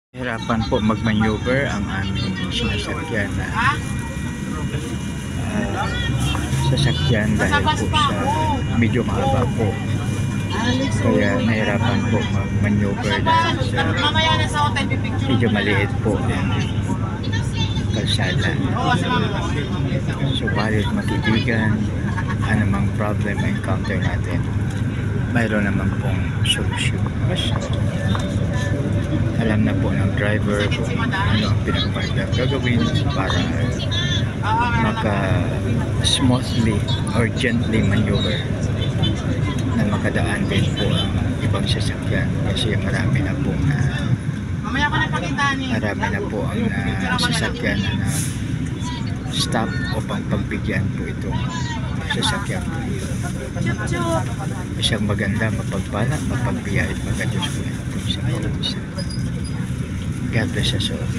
Hirapan po mag-maneuver ang aming sinasakyan na sasakyan dahil po sa medyo mahaba po. Kaya nahirapan po mag-maneuver dahil sa medyo maliit po ang kalsada. Subalit matitigan, anumang problem na encounter natin, mayroon naman pong solusyon. Alam na po ng driver kung ano ang pinagpagdang gagawin para maka-smoothly or gently maneuver na makadaan din po ang ibang sasakyan kasi marami na po ang sasakyan na stop upang pagbigyan po itong sasakyan po. Isang maganda, mapagpala, mapagbiyahe, magadyos po yan po sa bawat isa. God bless us all.